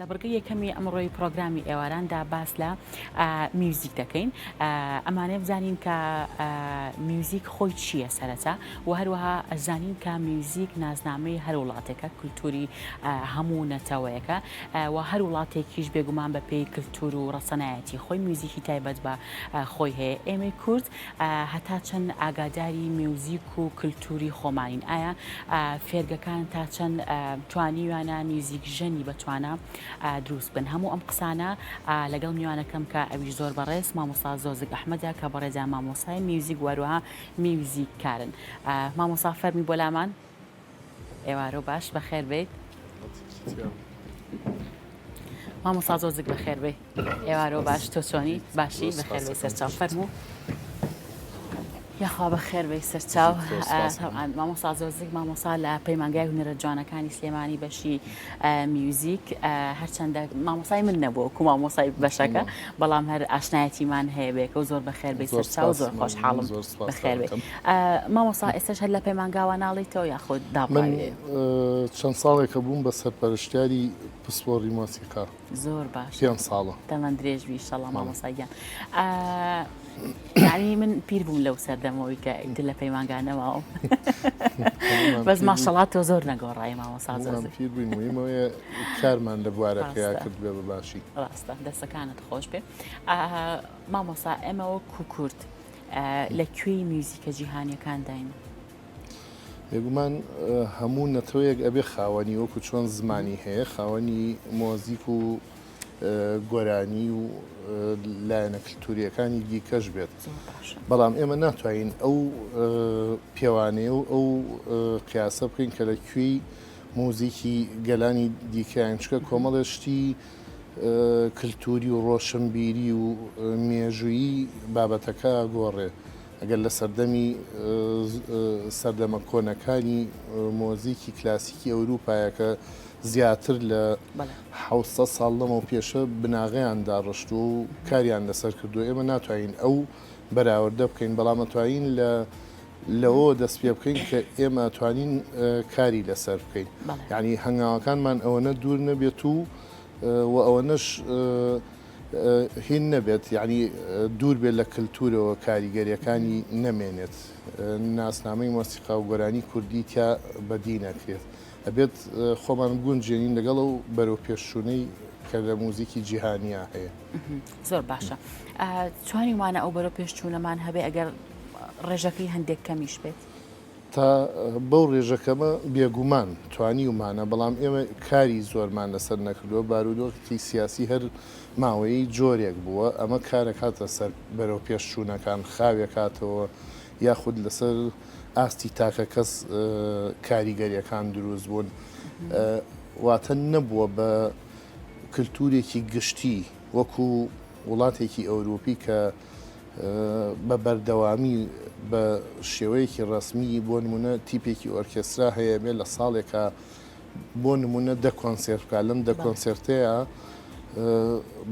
لە بڕگەی یەکەمی ئەمڕۆی پرۆگرامی ئێواراندا باس لە میوزیک دەکەین ئەمانە بزانین کە میوزیک خۆی چییە سەرەتا و هەروەها ئەزانین کە میوزیک نازنامەی هەر وڵاتێکە کولتوری هەموو نەتەوەیەکە و هەر وڵاتێکیش بێگومان بە پێی کللتور و ڕەسەنایەتی خۆی میوزیکی تایبەت بە خۆی هەیە ئێمەی کورد هەتا چەند ئاگاداری میوزیک و کللتوری خۆمانین ئایا فێرگەکان تا چەند توانیوانە میوزیک ژەنی بەتوانە دروست بن هەموو ئەم قسانە لەگەڵ میوانەکەم کە ئەویش زۆر بەڕێز مامۆستا زۆزگ ئەحمەدە کە بەڕێزا مامۆسای میوزیک وەروەها میوزیک کارن مامۆستا فەرمی بۆ لامان ئێوارۆ باش بەخێر بێت مامۆستا زۆزگ بەخێر بێ ئێوارۆ باش تۆ چۆنی باشی بەخێر بێ سەرچاو فەرموو یاخوا بەخێر بێ سەرچاو مامۆستا زۆزگ مامۆستا لە پەیمانگای هونەرە جوانەکانی سلێمانی بەشی میوزیک هەرچەندە مامۆسای من نەبووە کو مامۆسای بەشەکە بەڵام هەر ئاشنایەتیمان هەیە بێکە و زۆر بەخێر بێ سەرچاو زۆر خۆشحاڵم بەخێر بێ مامۆستا ئێستش هەر لە پەیمانگاوە ناڵیتەوە یاخۆ داڵێ چەند ساڵێکە بووم بە سەرپەرشتیاری پسپۆڕی مۆسیقا زۆر باش پێنج ساڵە دەمەند درێژوی شەڵا مامۆساییان یعنی من پیر بووم لەو سەردەمەوەی کە ئیتر لە پەیمانگانەوە بەس ماشەڵات تۆ زۆر نەگۆڕایی مامۆستا زۆر پیر بووین مهمەوەیە کارمان لە بوارەکەیا کرد بێ بە باشی ڕاستە دەستەکانت خۆش بێ مامۆستا ئێمەوە کوکورد لەکوێی میوزیکە جیهانیەکان داین بێگومان هەموو نەتەوەیەک ئەبێ خاوەنی وەکو چۆن زمانی هەیە خاوەنی مۆزیک و گۆرانی و لایەنە کللتوریەکانی دیکەش بێت بەڵام ئێمە ناتوانین ئەو پێوانەیە و ئەو قیاسە بکەین کە لەکوێی مۆزیکی گەلانی دیکەیان چکە کۆمەڵێشتی کللتوری و ڕۆشنبیری و مێژویی بابەتەکە گۆڕێ ئەگەر لە سەردەمە کۆنەکانی مۆزیکی کلاسیکی ئەوروپایە کە زیاتر لە 700 ساڵ لەمە و پێشە بناغیاندا ڕشت و کاریان لەسەر کردو ئێمە ناتوانین ئەو بەراوردە بکەین بەڵام ئەتوانین لەوە دەست پێ بکەین کە ئێمە ئەتوانین کاری لەسەر بکەین یعنی هەنگاوەکانمان ئەوەنە دوور نەبێت و ئەوەنەش هین نەبێت یعنی دوور بێت لە کللتورەوە کاریگەریەکانی نەمێنێت ناسنامەی مۆسیقا و گۆرانی کوردی تیا بەدی نەکرێت ئەبێت خۆمان گونجێنین لەگەڵ و بەرەو پێشچوونەی کە لە موزیکی جیهانیا هەیە زۆر باشە توانی وانە ئەو بەرەو پێشچوونەمان هەبێ ئەگەر ڕێژەکەی هەندێک کەمیش بێت تا بەو ڕێژەکەمە بێگومان توانی ومانە بەڵام ئێمە کاری زۆرمان لەسەر نەکردووە بارودۆخی سیاسی هەر ماوەی جۆرێک بووە ئەمە کارە کاتە سەر بەرەو پێشچوونەکان خاوێ کاتەوە یاخود لەسەر ئاستی تاکە کەس کاریگەریەکان دروست بوون واتە نەبووە بە کللتورێکی گشتی وەکو وڵاتێکی ئەوروپی کە بە بەردەوامی بە شێوەیەکی ڕسمی بۆ نمونە تیپێکی ئۆرکێسترا هەیە بێت لە ساڵێکە بۆ نمونە دە کۆنسێرت بکە لەم دە کۆنسێرتەیە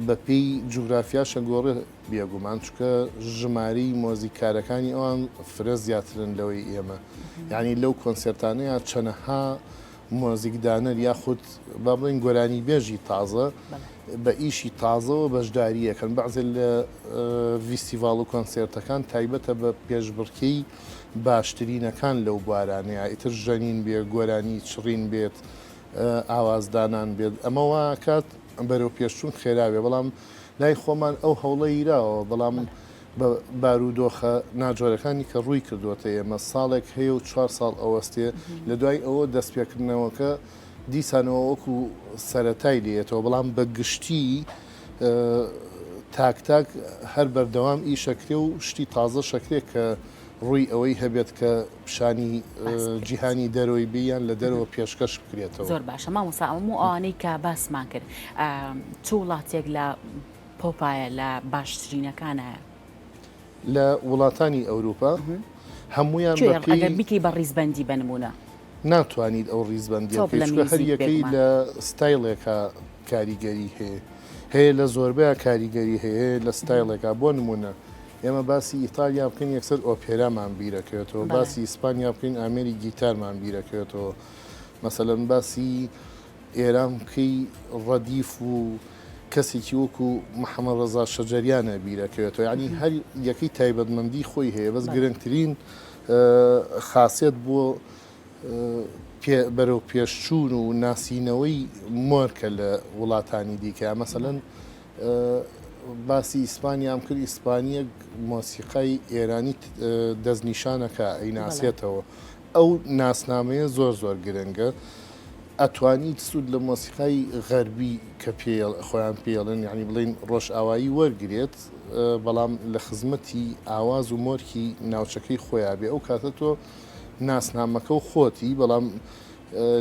بە پێی جوگرافیاشە گۆڕێ بێگومان چکە ژماری مۆزیکارەکانی ئەوان فرە زیاترن لەوەی ئێمە یعنی لەو کۆنسێرتانەیە چەنەها مۆزیکدانەر یاخود با بڵین گۆرانی بێژی تازە بە ئیشی تازەوە بەشداریەکەن بەعزێ لە ڤیستیڤاڵ و کۆنسێرتەکان تایبەتە بە پێشبڕکەی باشترینەکان لەو بوارانەیە ئیتر ژەنین بێ گۆرانی چڕین بێت ئاوازدانان بێت ئەمەوە کات بەرەو پێشچوون خێراوێ بەڵام لای خۆمان ئەو هەوڵە ایراوە بەڵام بارودۆخە ناجۆرەکانی کە ڕووی کردوتە ئێمە ساڵێک هەیە و 4 ساڵ ئەوەستێ لە دوای ئەوە دەستپێکردنەوەکە دیسانەوە وەکو سەرەتای لێتەوە بەڵام بە گشتی تاک هەر بەردەوام ئیشەکرێ و شتی تازە شەکرێ کە ڕووی ئەوەی هەبێت کە پیشانی جیهانی دەرەوەی بیان لە دەرەوە پێشکەش بکرێتەوە زۆر باشە مامۆستا هەموو ئەوانەی کە باسمان کرد چ وڵاتێک لە پۆپایە لە باشترینەکانە لە وڵاتانی ئەوروپا هەمویان ئەگەر بیکەی بە ڕیزبەندی بنمونە ناتوانیت ئەو ڕیزبەندی هەر یەکەی لە ستایلێکە کاریگەری هەیە لە زۆربەیە کاریگەری هەیە لە ستایلێکە بۆ نمونە ئێمە باسی ئیتالیا بکەین یەکسەر ئۆپێرامان بیرەکەوێتەوە باسی ئیسپانیا بکەین ئامێری گیتارمان بیرەکەوێتەوە مەسەلەن باسی ئێرام بکەی ڕەدیف و کەسێکی وەکو محەممەد ڕەزا شەجەریانە بیرەکەوێتەوە ینی هەر یەکەی تایبەتمەندی خۆی هەیە بەس گرنگترین خاصیت بۆ بەرەو پێشچوون و ناسینەوەی مۆرکە لە وڵاتانی دیکە مەسەلەن باسی ئیسپانیام کرد ئیسپانیە مۆسیقای ئێرانی دەستنیشانەکە ئەیناسێتەوە ئەو ناسنامەیە زۆر زۆر گرنگە ئەتوانیت سوود لە مۆسیقای غەربی کە خۆیان پێڵن یعنی بڵین ڕۆژئاوایی وەرگێت بەڵام لە خزمەتی ئاواز و مۆرکی ناوچەکەی خۆیان بێ ئەو کاتە تۆ ناسنامەکە و خۆتی بەڵام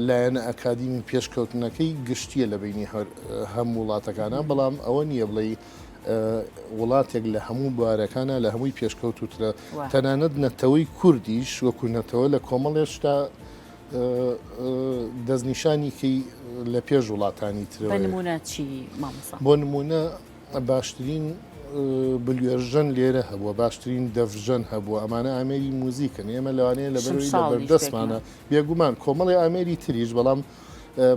لایەنە ئەکادیمی پێشکەوتنەکەی گشتیە لە بینی هەموو وڵاتەکانە بەڵام ئەوە نییە بڵێ وڵاتێک لە هەموو بوارەکانە لە هەمووی پێشکەوتوترە تەنانەت نەتەوەی کوردیش وەکو نەتەوە لە کۆمەڵێشتا دەستنیشانیکەی لە پێش وڵاتانی ترەوە بۆ نمونە باشترین بلوێرژەن لێرە هەبووە باشترین دەفژەن هەبووە ئەمانە ئامێری موزیکن ئێمە لەوانەیە لە بەروی لە بەردەستمانە بێگومان کۆمەڵی ئامێری تریش بەڵام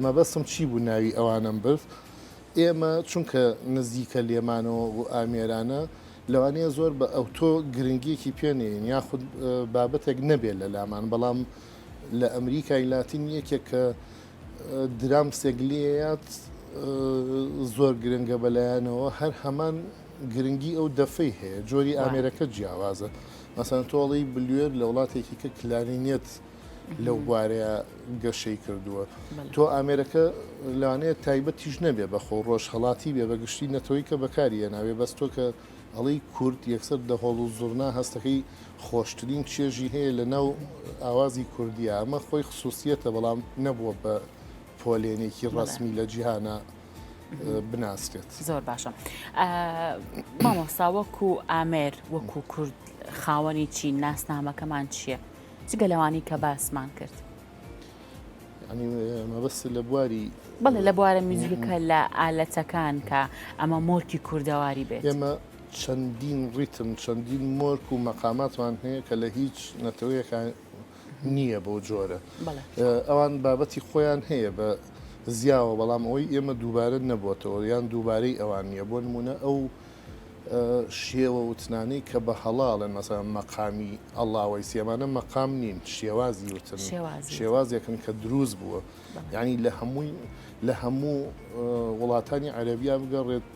مەبەستم چی بوو ناوی ئەوانم برد ئێمە چونکە نزیکە لێمانەوە و ئامێرانە لەوانەیە زۆر بە ئەوتۆ گرنگیەکی پێنێن یاخود بابەتێک نەبێت لە لامان بەڵام لە ئەمریکای لاتین یەکێک کە درام سێگلێت زۆر گرنگە بەلایەنەوە هەر هەمان گرنگی ئەو دەفەی هەیە جۆری ئامێرەکە جیاوازە مەسەن تۆڵی بلوێر لە وڵاتێکی کە کلارینێت لەو بوارەیە گەشەی کردووە تۆ ئامێرەکە لەوانەیە تایبەتیش نەبێ بە خۆ ڕۆژ هەڵاتی بێ بە گشتی نەتەوەی کە بەکاریە ناوێ بەس تۆ کە ئەڵی کورد یەکسەر دەهۆڵ و زورنا هەستەکەی خۆشترین چێژی هەیە لە ناو ئاوازی کوردیە ئەمە خۆی خصوصیەتە بەڵام نەبووە بە پۆلێنێکی ڕسمی لە جیهانە بناسرێت زۆر باشە مامۆستا وەکو ئامێر وەکو کورد خاوەنی چی ناسنامەکەمان چییە جگە لەوانی کە باسمان کرد مەبەست لە بواری بەڵێ لە بوارە میوزیکە لە ئالەتەکان کە ئەمە مۆرکی کوردەواری بێت ئێمە چەندین ڕیتم چەندین مۆرک و مەقاماتوان هەیە کە لە هیچ نەتەوەیەکان نییە بۆ جۆرە ئەوان بابەتی خۆیان هەیە بە زیاوە بەڵام ئەوەی ئێمە دووبارە نەبووتەوە یان دووبارەی ئەوان نییە بۆ نمونە ئەو شێوە وتنانەی کە بە هەڵاڵن مەسەڵ مەقامی ئەڵڵاوەی سێمانە مەقام نین شێوازی وتن شێوازێکن کە دروست بووە یعنی لە هەموو وڵاتانی عەرەبیا بگەڕێت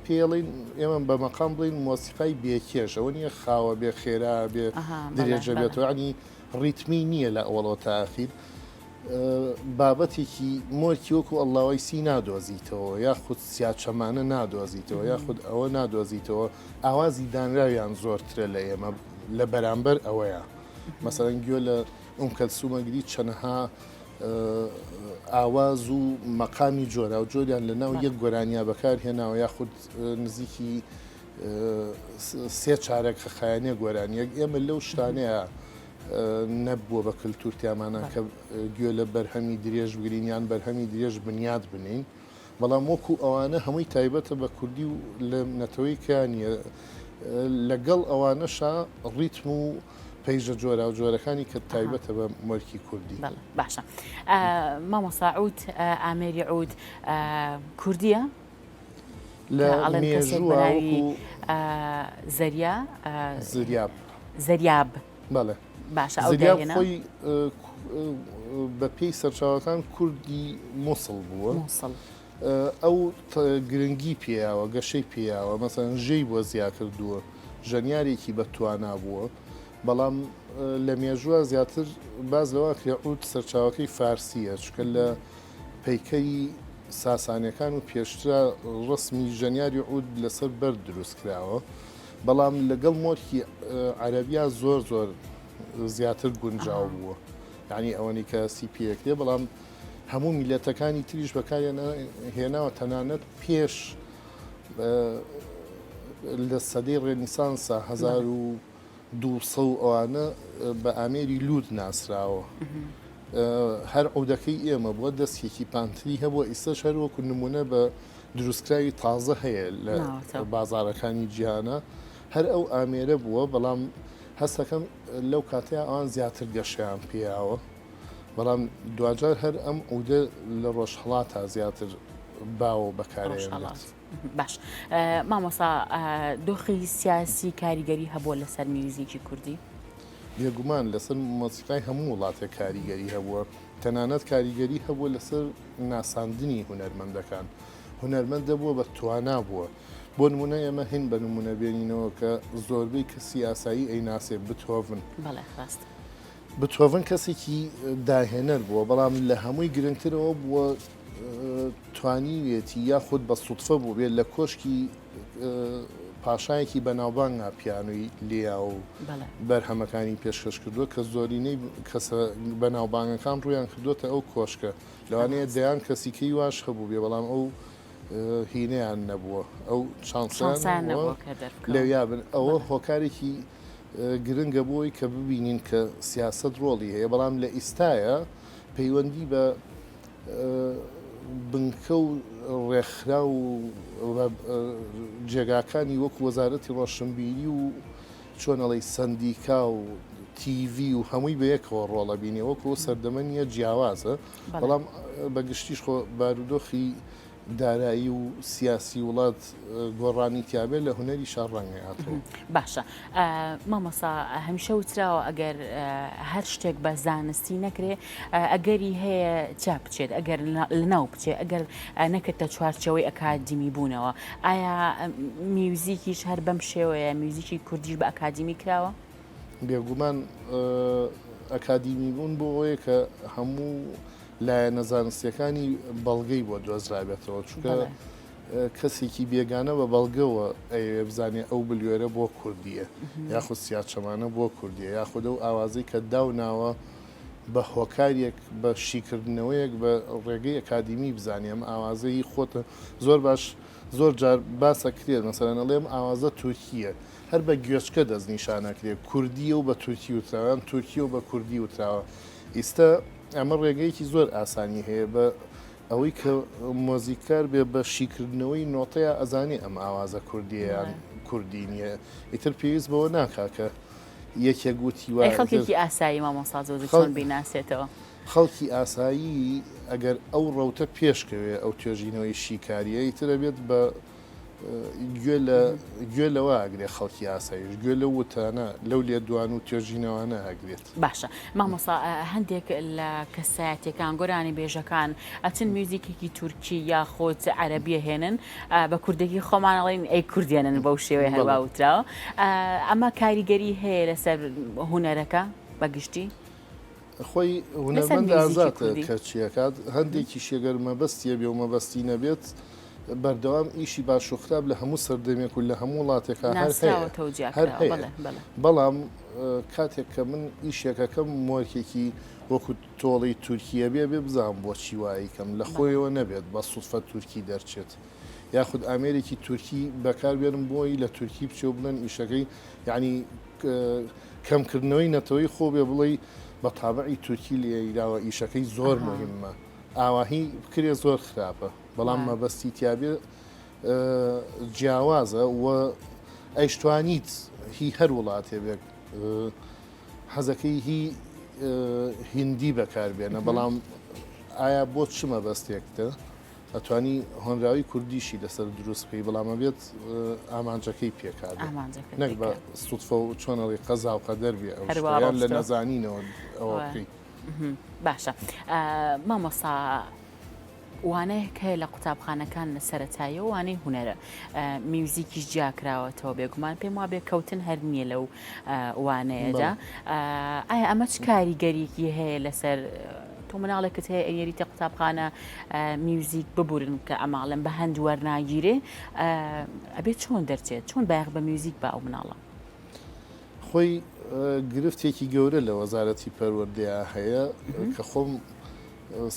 پێڵین ئێمە بە مەقام بڵین مۆسیقای بێکێش ئەوە نییە خاوە بێ خێرا بێ درێژە بێتەوە ینی ڕیتمی نییە لە ئەوڵەوە تا ئاخیر بابەتێکی مۆرکی وەکو ئەڵڵاوەی سی نادۆزیتەوە یاخود سیاچەمانە نادۆزیتەوە یاخود ئەوە نادۆزیتەوە ئاوازی دانراویان زۆرترە لە ئێمە لە بەرامبەر ئەوەیە مەسەڵەن گوێ لە کەلسومەگری چەنەها ئاواز و مەقامی جۆرا و جۆریان لە ناو یەک گۆرانیا بەکار هێناوە یاخود نزیکی سێ چارەک خەخایانێ گۆرانیەک ئێمە لەو شتانەیە نەبووە بە کللتورتیامانە کە گوێ لە بەرهەمی درێژ بگرینیان بەرهەمی درێژ بنیاد بنین بەڵام وەکو ئەوانە هەمووی تایبەتە بە کوردی و لە نەتەوەی کانیە لەگەڵ ئەوانەشا ڕیتم و پەیژە جۆرا و جۆرەکانی کە تایبەتە بە مۆرکی کوردی باشە مامۆستا عود ئامێری عود کوردیە لە مێژووە زەریاب بەڵێ باشە خۆی بە پێی سەرچاوەکان کوردی مووسڵ بووە ئەو گرنگی پێیاوە گەشەی پێیاوە مەسەن ژەی بۆ زیا کردووە ژەنیارێکی بەتوانا بووە بەڵام لە مێژووە زیاتر باز لەوە کرێعود سەرچاوەکەی فارسیە چکە لە پەیکەری ساسانیەکان و پێشترا ڕسمی ژەنیاری عود لەسەر بەر دروست کراوە بەڵام لەگەڵ مۆرکی عەرەبیا زۆر زیاتر گونجاو بووە یعنی ئەوەی کە سیپیەکرێ بەڵام هەموو میلەتەکانی تریش بەکاریان هێناوە تەنانەت پێش لە سەدەی ڕێنیسانسا 1200 ئەوانە بە ئامێری لود ناسراوە هەر عودەکەی ئێمە بووە دەستێکی پانتری هەبووە ئیسەش هەر وەکو نمونە بە دروستکراوی تازە هەیە لە بازارەکانی جیهانە هەر ئەو ئامێرە بووە بەڵام هەستەکەم لەو کاتەیە ئەوان زیاتر گەشیان پێیاوە بەڵام دوجار هەر ئەم ئەودە لە ڕۆژهڵات تا زیاتر باوە بەکارێنێت. باش مامۆسا دۆخی سیاسی کاریگەری هەبووە لەسەر میوزیکی کوردی؟ بێگومان لەسەر مۆسیقای هەموو وڵاتە کاریگەری هەبووە، تەنانەت کاریگەری هەبووە لەسەر ناساندنی هونەرمەندەکان. هونەرمەند دەبووە بە توانا بووە. بۆ نمونە ئێمە هین بە نمونە بێنینەوە کە زۆربەی کەسی ئاسایی ئەیناسێ بتۆڤن. بەڵێ ڕاست. بتۆڤن کەسێکی داهێنەر بووە، بەڵام لە هەمووی گرنگترەوە بووە توانیوێتی یاخود بە سوودفە بوو بێت لە کۆشکی پاشایەکی بەناوبانگا پیانووی لیا و بەرهەمەکانی پێشکەش کردووە کە زۆرینەی کەسە بەناوبانگەکان ڕویان کردوتە ئەو کۆشکە لەوانەیە دەیان کەسیکەی واش هەبوو بێ بەڵام ئەو هینەیان نەبووە، ئەو چانسیان لەویا بن. ئەوە هۆکارێکی گرنگە بۆی کە ببینین کە سیاست ڕۆڵی هەیە، بەڵام لە ئیستایە پەیوەندی بە بنکە و ڕێکخرا و جێگاکانی وەکو وەزارەتی ڕۆشنبیری و چۆنەڵی سندیکا و تیڤ و هەمووی بە یەکەوە ڕۆڵە بینێ وەکو سەردەمەنیە جیاوازە، بەڵام بەگشتیش خۆ بارودۆخی دارایی و سیاسی وڵات گۆڕانی تیابێت لە هونەری شارڕەنگە هاتەوە. باشە مامەسا هەمیشە وتراوە ئەگەر هەر شتێک بە زانستی نەکرێ ئەگەری هەیە چا بچێت، ئەگەر لەناو بچێت، ئەگەر نەکردە چوارچەوەی ئەکادیمی بوونەوە. ئایا میوزیکیش هەر بەم شێوەیە میوزیکی کوردیش بە ئەکادیمی کراوە؟ بێگومان ئەکادیمی بوون بۆ ئەوەیە کە هەموو لایە نەزانستیەکانی بەڵگەی بۆ دۆزرابێتەوە، چونکە کەسێکی بێگانە بە بەڵگەوە ئەوێ بزانێ ئەو بلوێرە بۆ کوردیە یاخود سیاچەمانە بۆ کوردیە یاخود ئەو ئاوازەی کە داوناوە بە هۆکارێک بە شیکردنەوەیەک بە ڕێگەی ئەکادیمی بزانێم ئاوازەی خۆتە زۆر باش زۆر جار باسە کرێت مەسەلەن ئەڵێم ئاوازە تورکیە هەر بە گوێچکە دەستنیشانەکرێت کوردیە و بە تورکی وتراوان تورکیە و بە کوردی وتراوە. ئێستا ئەمە ڕێگەیەکی زۆر ئاسانی هەیە بە ئەوەی کە مۆزیکار بێ بە شیکردنەوەی نۆتەیە ئەزانێ ئەم ئاوازە کوردیەیان کوردی نییە ئیتر پێویست بەوە ناکاکە یەکێک گوتی وایە خەڵکێکی ئاسایی مامۆستا زۆر چۆن بیناسێتەوە. خەڵکی ئاسایی ئەگەر ئەو ڕەوتە پێشکەوێ ئەو توێژینەوەی شیکاریە ئیترە بێت بە گوێ لەوە ئەگرێ خەڵکی ئاساییش گوێ لە وتانە لەو لێ دوان و توێژینەوەانە ئەگرێت. باشە مامۆستا هەندێک لە کەسایەتەکان گۆرانی بێژەکان ئەچن میوزیکێکی تورکی یاخۆت عەرەبیە هێنن بە کوردێکی خۆمانەڵێن ئەی کوردێنن بەو شێوەیە هەرواوتراوە ئەمە کاریگەری هەیە لەسەر هونەرەکە بەگشتی؟ خۆی هونەرمەند ئازاتە کە چیەکات هەندێکی شێگەر مەبەستیە بێ و مەبەستی نەبێت بەردەوام ئیشی باشوخراب لە هەموو سەردەمێک و لە هەموو وڵاتێکە هەر بەڵام کاتێک کە من ئیشێکەکەم مۆرکێکی وەکو تۆڵی تورکیە بێ بزانم بۆ چی واییکەم لە خۆیەوە نەبێت بە سوودفە تورکی دەرچێت یاخود ئامێرێکی تورکی بەکاربێنم بۆی لە تورکی بچێ و بڵێن ئیشەکەی یعنی کەمکردنەوەی نەتەوەی خۆ بێ بڵێ بە تابعی تورکی لێراوە ئیشەکەی زۆر مهمە ئاواهی بکرێ زۆر خراپە بەڵام مەبەستی تیابێ جیاوازە و ئەیشتوانیت هی هەر وڵاتێ بێت حەزەکەی هی هیندی بەکاربێنە بەڵام ئایا بۆ چ مەبەستێکتە ئەتوانی هۆنراوی کوردیشی لەسەر دروست بکەی بەڵامە بێت ئامانجەکەی پێکات نەک بە سوودفە و چۆنەڵی قەزا و قەدەر بێ ئەویان لە نەزانینەوە ئەوە بکەیت. باشە مامۆستا وانەیەک هەیە لە قوتابخانەکان لە سەرەتاییە وانەی هونەرە میوزیکیش جیاکراوەتەوە بێگومان پێم وا بێ کەوتن هەر نییە لەو وانەیەدا ئایا ئەمە چ کاریگەریەکی هەیە لەسەر تۆ مناڵێکت هەیە ئەیەریتە قوتابخانە میوزیک ببورن کە ئەماڵم بە هەند وەرناگیرێ ئەبێت چۆن دەرچێت چۆن بایەق بە میوزیک بە ئەو مناڵە خۆی گرفتێکی گەورە لە وەزارەتی پەروەردەیە هەیە کە خۆم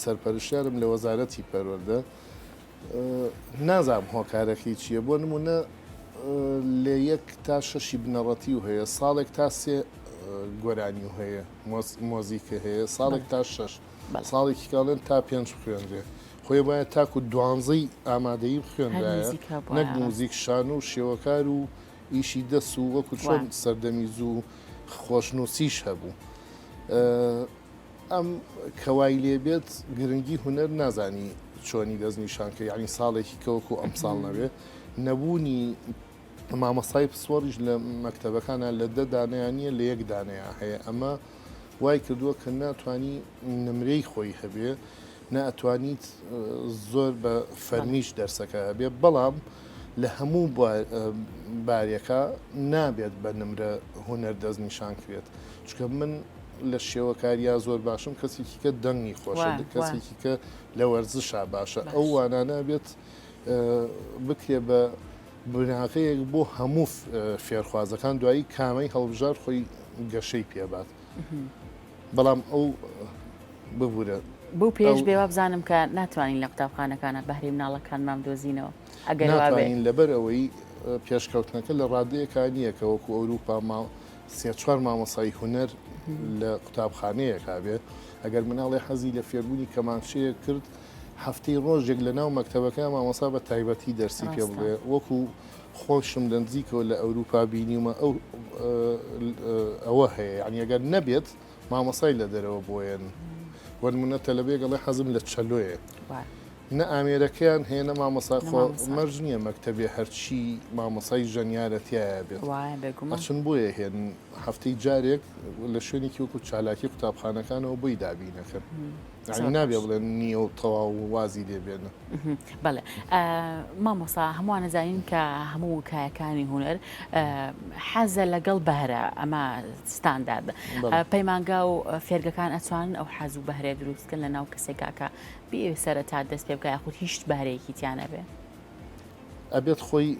سەرپەرشتیارم لە وەزارەتی پەروەردە نازانم هۆکارەکەی چییە بۆ نمونە لە 1 تا 6 بنەڕەتی و هەیە ساڵێک تا 3 گۆرانی و هەیە مۆزیکە هەیە ساڵێک تا 6 ساڵێکی کاڵێن تا 5 خوێنرێ خۆی باید تاکو 12 ئامادەیی خوێنرایە نەک موزیک شان و شێوەکار و ئیشی دەست و وەکو چۆن سەردەمیز و خۆشنووسیش هەبوو ئەم کەوای لێبێت گرنگی هوەر نازانی چۆنی دەستنیشانکە یعنی ساڵێکی کەوەکو ئەم ساڵ نەبێ نەبوونی مامەسای پسوەڕیش لە مەکتەبەکانە لە دە دانیانە لە یەک دانەیە هەیە ئەمە وای کردووە کە ناتوانانی نمرەی خۆی هەبێ ناتوانیت زۆر بە فەرمیش دەرسەکە هەبێ بەڵام لە هەموو بارێکە نابێت بە نمرە هوەر دەستنیشان کرێت چکە من لە شێوەکاریە زۆر باشم کەسێکی کە دەنگی خۆشە کەسێکی کە لە وەرزشا باشە ئەو وانانە بێت بکرێ بە بناغەیەک بۆ هەموو فێرخوازەکان دوایی کامەی هەڵبژار خۆی گەشەی پێبات بەڵام ئەو ببورە بۆ پێش بێوە بزانم کە ناتوانین لە قوتابخانەکانە بەهرەی مناڵەکان مام دۆزینەوە ئەگەر ناتوانین لەبەر ئەوەی پێشکەوتنەکە لە ڕادەیەکە نییە کە وەکو ئەوروپا سێ-چوار مامۆسای هوەر لە قوتابخانەیەکا بێت ئەگەر مناڵی حەزی لە فێربوونی کەمانچەیە کرد هەفتەی ڕۆژێک لە ناو مەکتەبەکە مامۆسا بە تایبەتی دەرسی پێ بڵێ وەکو خۆشم دەنجیکەوە لە ئەوروپا بینیمە ئەوە هەیە ینی ئەگەر نەبێت مامۆسای لە دەرەوە بۆیان وەرمونە تەلەبێگەڵی حەزم لە چەلۆیە نە ئامێرەکەیان هێنە مامۆسای خۆ مەرج نییە مەکتەبێ هەرچی مامۆسای ژەنیارەتیایە بێت ئەچن بۆیە هێن هەفتەی جارێک لە شوێنێکی وەکو چالاکی قوتابخانەکانەوە بۆی دابینەکەن نابێ بڵێن نییە و تەواو وازی لێبێنە بەڵێ مامۆسا هەمووان نەزانین کە هەموو کایەکانی هوەر حەزە لەگەڵ بەهرە ئەمە ستاندارد پەیمانگا و فێرگەکان ئەتوانن ئەو حەز و بەهرێ دروستکن لە ناو کەسێکاکە بێ سەرەتا دەست پێ بکە یاخود هیچ بەهرەیەکی تیانە بێ ئەبێت خۆی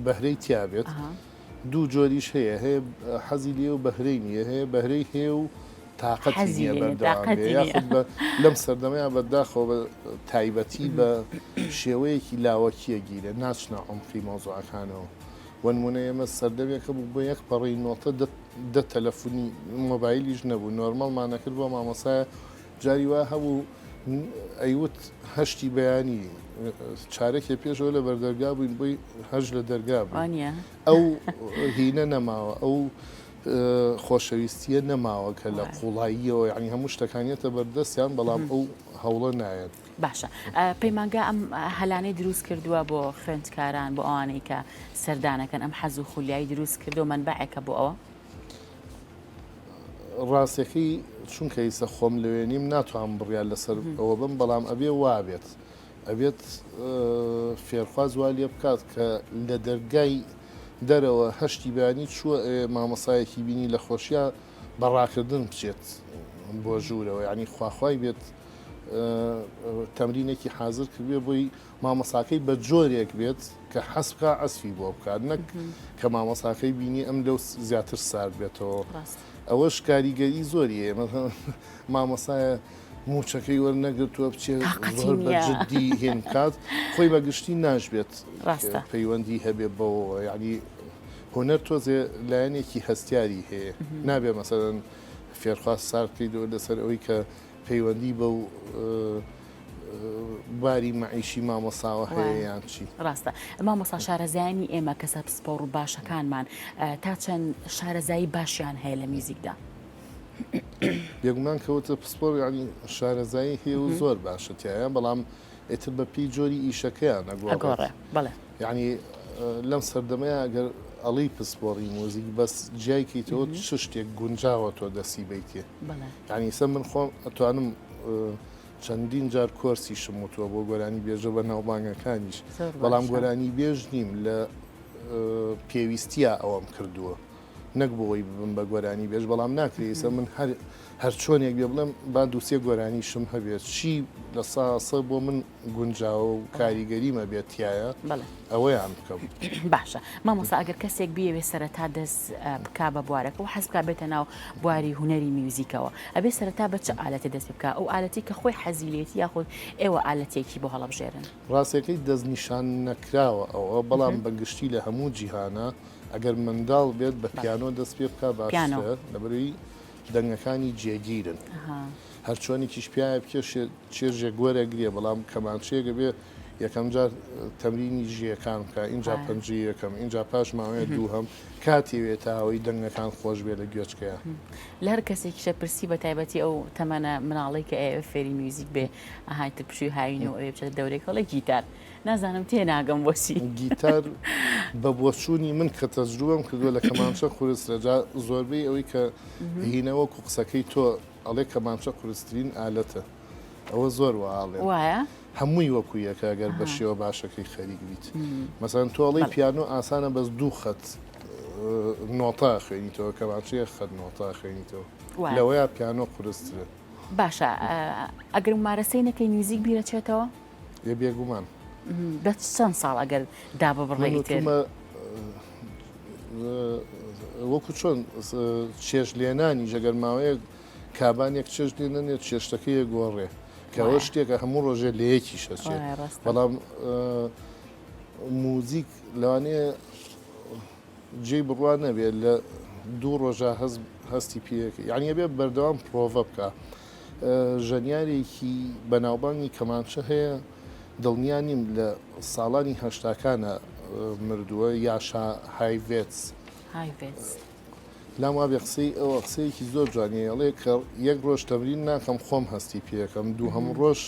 بەهرەی تیابێت دوو جۆریش هەیە حەزی لێ و بەهرەی نییە هەیە بەهرەی هەیە و تااقەتی نیە بەردەوام یاخود لەم سەردەمەیە بەداخەوە بە تایبەتی بە شێوەیەکی لاوەکیە گیرە ناچنە عمقی مۆزوعەکانەوە وەنمونە ئێمە سەردەمێکە بوو بۆ یەک پەڕی نۆتە دە تەلەفۆنی مۆبایلیش نەبوو نۆرمەڵمانەکرد بۆ مامۆسایە جاری وا هەبوو ئەیوت هەشتی بەیانی چارەکێ پێشەوە لە بەردەرگا بووین بۆی هەژ لە دەرگا بوو ئەو هینە نەماوە ئەو خۆشەویستیە نەماوە کە لە قوڵاییەوە یعنی هەموو شتەکانیەتە بەردەستیان بەڵام ئەو هەوڵە نایەت باشە پەیمانگا ئەم هەلانەی دروست کردووە بۆ خوێندکاران بۆ ئەوانەی کە سەردانەکەن ئەم حەز و خولیایی دروست کردو منبعێکە بۆ ئەوە ڕاستەکەی چونکە ئیسە خۆم لەوێنیم ناتوان بڕیان لەسەر ئەوە بم بەڵام ئەبێ وابێت ئەبێت فێرخواز وا لێ بکات کە لە دەرگای دەرەوە هەشتی بەیانی چووە مامەسایەکی بینی لە خۆشیە بەڕاکردن بچێت بۆ ژوورەوە ینی خواخوای بێت تەمرینێکی حاضر کردوێ بۆی مامەساکەی بە جۆرێک بێت کە حەسبکە ئەسفی بۆ بکات نەک کە مامەساکەی بینی ئەم لەو زیاتر سارد بێتەوە ئەوەش کاریگەری زۆریە مامەسایە موچەکەی وەرنەگرتووە بچێت زۆر بەجددی هێن کات خۆی بەگشتی ناشبێت پەیوەندی هەبێت بەوە یعنی هوەر تۆزێ لایەنێکی هەستیاری هەیە نابێ مەسەرەن فێرخواز ساردکەیتەوە لەسەر ئەوەی کە پەیوەندی بە و باری مەعیشی مامۆساوە هەیە یان چی ڕاستە مامۆسا شارەزایانی ئێمە کەسە پسپۆڕ و باشەکانمان تا چەند شارەزایی باشیان هەیە لە میوزیکدا بێگومان کەوتە پسپۆر ینی شارەزایی هەیە و زۆر باشەتیایە بەڵام ئێتر بە پێی جۆری ئیشەکەیان ئەگۆڕێ بەڵێ یعنی لەم سەردەمەیە ئەگەر ئەڵی پسپۆڕی مۆزیک بەس جیایکەیتەوە چ شتێک گونجاوە تۆ دەسی بیتێ ینی سە من خۆم ئەتوانم چەندین جار کۆرسیشم وتووە بۆ گۆرانی بێژە بە ناوبانگەکانیش بەڵام گۆرانی بێژ نیم لە پێویستیە ئەوەم کردووە نەک بۆی ببم بە گۆرانی بێژ بەڵام ناکرێسە من هەر چۆنێک بێ بڵێم با دووسێ گۆرانیشم هەبێت چی لە ساسە بۆ من گونجاوە و کاریگەریمە بێتیایە ئەوەیان بکەم باشە مامۆسا ئەگەر کەسێک بیەوێ سەرەتا دەست بک بە بوارەکە و حەز بکە بێتە ناو بواری هوەری میوزیکەوە ئەبێ سەرەتا بە چه ئالەتی دەست بکە ئەو ئالەتی کە خۆی حەزیلێتی یاخود ئێوە ئالەتێکی بۆ هەڵەبژێرن ڕاستەکەی دەستنیشان نەکراوە ئەوە بەڵام بەگشتی لە هەموو جیهانە ئەگەر منداڵ بێت بە پیانۆ دەست پێ بکە باشترە لەبەروی دەنگەکانی جێگیرن هەر چۆنێکیش پیاە بکێ چێژێک گۆرە گرێ بەڵام کەمانچێگە بێ یەکەم جار تەمرینی ژیەکان بکە اینجا پەنجی یەکەم اینجا پاش ماوەیە دووهەم کاتیوێت تاوەی دەنگەکان خۆش بێ لە گوێچکەیە لە هەر کەسێکیشە پرسی بە تایبەتی ئەو تەمەنە مناڵی کە ئێوە فێری میوزیک بێ ئاهایتر پشوی هاوینەوە ئەوێ بچێت دەورێک هەڵە گیتار نازانم تێناگەم بۆسی گیتار بە بۆچوونی من کە تەجروبەم کردووە لە کەمانچە قورسرەجا زۆربەی ئەوەی کە هینەوەکو قسەکەی تۆ ئەڵێ کەمانچە قورسترین ئالەتە ئەوە زۆر وەئاڵێ وایە هەمووی وەکو یەکە ئەگەر بە شێوە باشەکەی خەریک بیت مەسەن تۆڵی پیانۆ ئاسانە بەس دوو خەت نۆتا خوێنیتەوە کەمانچەیە خەت نۆتا خوێنیتەوە لەوەیە پیانۆ قورسترە باشە ئەگەر مارەسەی نەکەی میوزیک بیرەچێتەوە لێ بێگومان بە چەند ساڵ ئەگەر دابە بڕێی تر وەکو چۆن چێژ لێنانی ژەگەر ماوەیە کابانێک چێژ لێنێت چێشتەکەیە گۆڕێ کەەوە شتێکە هەموو ڕۆژێ لە یەکی شەچێت بەڵام موزیک لەوانەیە جێی بڕوان نەبێت لە دوو ڕۆژە هەستی پێەکە یعنی بێ بەردەوام پرۆڤە بکە ژەنیارێکی بەناوبانگی کەمانچە هەیە دڵنیانیم لە ساڵانی هەشتاکانە مردووە یاشا هایڤێتس لام وابێ قسەی ئەوە قسەیەکی زۆر جوانیەڵێ کە یەک ڕۆژ تەمرین ناکەم خۆم هەستی پێەکەم دوو هەموو ڕۆژ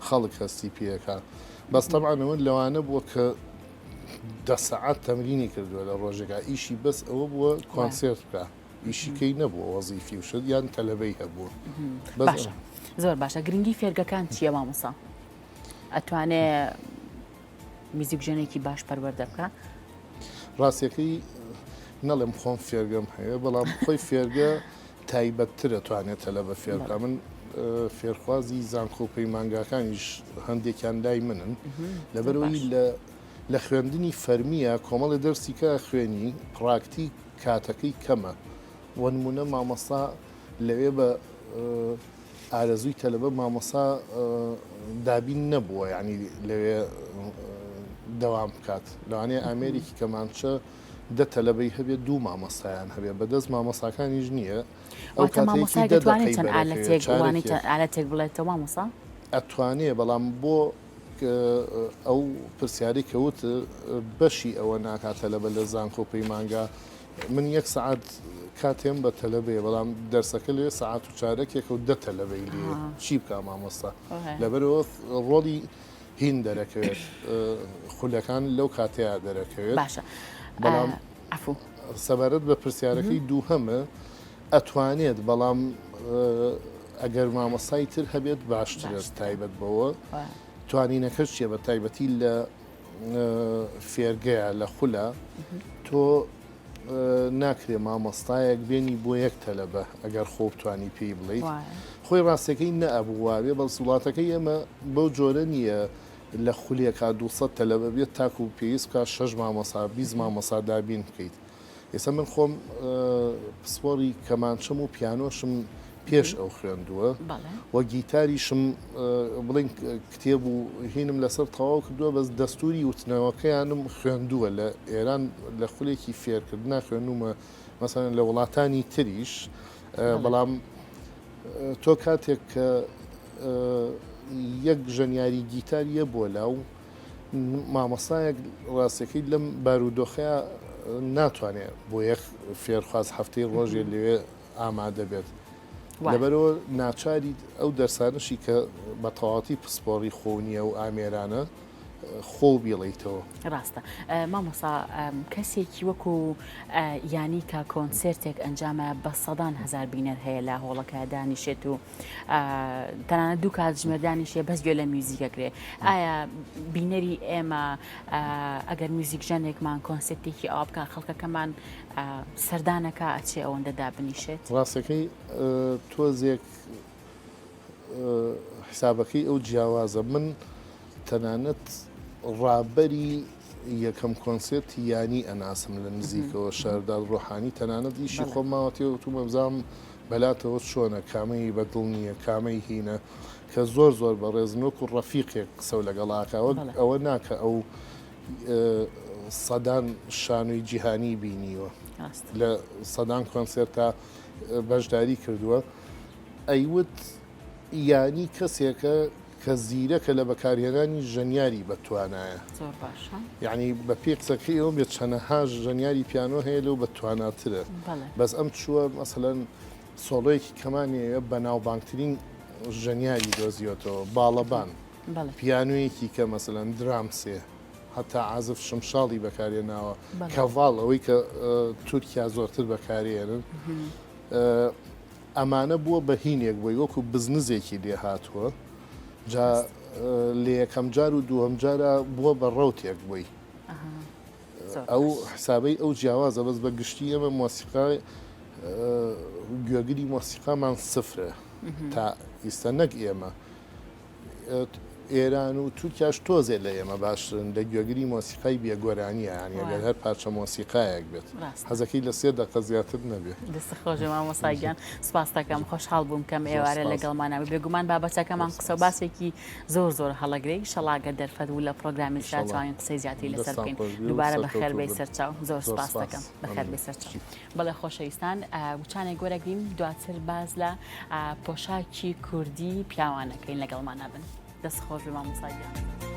خەڵک هەستی پێەکە بەس تەبعانەوە لەوانە بووە کە 10 سەعات تەمرینی کردووە لە ڕۆژێکا ئیشی بەس ئەوە بووە کۆنسێرت بکە ئیشیکەی نەبووە وەزیفی وشت یان تەلەبەی هەبوو باشە زۆر باشە گرنگی فێرگەکان چییە مامۆستا ئەتوانێ میوزیک ژنێکی باش پەروەردە بکە ڕاستیەکەی نەڵێم خۆم فێرگەم هەیە بەڵام خۆی فێرگە تایبەتترە توانێت تەلەبە فێرکە من فێرخوازی زانکۆ و پەیمانگاکانیش هەندێکیان لای منن لەبەرەوەی لە خوێندنی فەرمیە کۆمەڵی دەرسی کە خوێنی پراکتی کاتەکەی کەمە وەنمونە مامۆستا لەوێ بە ئارەزووی تەلەبە مامۆستا دابین نەبووە یعنی لەوێ دەوام بکات لەوانەیە ئامێرێکی کەمانچە دە تەلەبەی هەبێت دوو مامۆستایان هەبێت بەدەست مامۆستاکانیش نییە ئالەتێک بڵێتەوە مامۆستا ئەتوانێ بەڵام بۆ ئەو پرسیاری کەوت بەشی ئەوە ناکات تەلەبە لە زانکۆ پەیمانگا من یەک سعات کاتێم بە تەلەبەیە بەڵام دەرسەکە لێ سعات و چارەکێکە و دە تەلەبەی لێ چی بکە مامۆستا لەبەرەوە ڕۆڵی هین دەرەکەوێت خولەکان لەو کاتەیە دەرەکەوێت باشە بەڵام سەبارەت بە پرسیارەکەی دووهەمە ئەتوانێت بەڵام ئەگەر مامۆستای تر هەبێت باشترە تایبەت بەوە توانینەکەش چیە بە تایبەتی لە فێرگەیە لە خولە تۆ ناکرێ مامۆستایەک بێنی بۆ یەک تەلەبە ئەگەر خۆ بتوانی پێی بڵیت خۆی ڕاستەکەی نەئەبووواێ بەڵ وڵاتەکەی ئێمە بەو جۆرە نییە لە خولێکا 200 تەلەبە بێت تاکو و پێویست بکە 6 مامۆستا 20 مامۆستا دابین بکەیت ئێستا من خۆم پسپۆری کەمانچەم و پیانۆشم پێش ئەو خوێندووە وە گیتاریشم بڵین کتێب و هینم لەسەر تەواو کردووە بەس دەستوری وتنەوەکەیانم خوێندووە لە ئێران لە خولێکی فێرکردنا خوێنومە مەسەن لە وڵاتانی تریش بەڵام تۆ کاتێک کە یەک ژەنیاری گیتاریە بۆ لاو مامۆستایەک ڕاستەکەی لەم بارودۆخەیە ناتوانێت بۆ یەک فێرخواز هەفتەی ڕۆژێ لەوێ ئامادە بێت لەبەرەوە ناچاری ئەو دەرسانشی کە بە تەواتی پسپۆڕی خۆنیە و ئامێرانە خۆ بیڵیتەوە ڕاستە مامۆستا کەسێکی وەکو ینی کە کۆنسرتێک ئەنجامە بە سەدان هزار بینەر هەیە لە هۆڵەکە دانیشێت و تەنانەت دوو کات ژمێردانیشێ بەس گوێ لە میوزیکەکرێ ئایا بینەری ئێمە ئەگەر میوزیک ژەنێکمان کۆنسرتێکی ئاوا بکە خەڵکەکەمان سەردانەکە ئەچێ ئەوەندە دابنیشێت ڕاستەکەی تۆزێک حسابەکەی ئەو جیاوازە من تەنانەت ڕابەری یەکەم کۆنسرتی ینی ئەناسم لە نزیکەوە شارداد ڕۆحانی تەنانەت ئیشی خۆماوەتی و تومە بزانم بەلاتەوە چۆنە کامەی بەدڵ نییە کامەی هینە کە زۆر زۆر بە ڕێزنۆک و ڕەفیقێک قسە و لەگەڵاکەوە ئەوە ناکە ئەو سەدان شانووی جیهانی بینیوە لە سەدان کۆنسرتا بەشداری کردووە ئەیوت ینی کەسێکە کە زیرەکە لە بەکارهێنانی ژەنیاری بەتوانایە. زۆر باشە. یعنی بە پێ قسەکەی ئەوم بێت چەنەها ژەنیاری پیانۆ هەیە لەو بەتواناترە. بەس ئەم چووە مەسەلەن سۆڵۆیەکی کەمانەیە بە ناوبانگترین ژەنیاری دۆزیۆتەوە باڵەبان پیانوەیەکی کە مەسەلەن درامسێ هەتا عازف شمشاڵی بەکارێناوە کەڤاڵ ئەوەی کە تورکیا زۆرتر بەکارێنن ئەمانە بووە بە هینێک بۆی وەکو بزنزێکی لێ هاتووە جا لە یەکەم جار و دووەم جارە بووە بە ڕەوتێک بووی ئەو حسابەی ئەو جیاوازە بەس بە گشتی ئەمە مۆسیقای گوێگری مۆسیقامان سفرە تا ئیستا نەک ئێمە ئێران و تورکیاش تۆزێ لە ئێمە باشترن لە گوێگری مۆسیقای بێگۆرانیە یانیگەر هەر پارچە مۆسیقایەک بێت حەزەکەی لە 3 دقیقە زیاتر نەبێت. دەست خۆش مامۆستاگیان سپاس دەکەم خۆشحاڵ بووم کەم ئێوارە لەگەڵمانەوە بێگومان بابەتەکەمان قسە و باسێکی زۆر هەڵەگرەی شەڵاگە دەرفەت و لە پرۆگرامی شاتوانین قسەی زیاتری لەسەر بکەین دووبارە بەخێر بێی سەرچاو زۆر سپاس دەکەم بەخێر بێی سەرچاو. بەڵێ خۆشەویستان وچانێک گۆرەگرین دواتر باز لە پۆشاکی کوردی پیاوانەکەین لەگەڵمانە بن. دەست خۆش بێ مامۆستاگیان.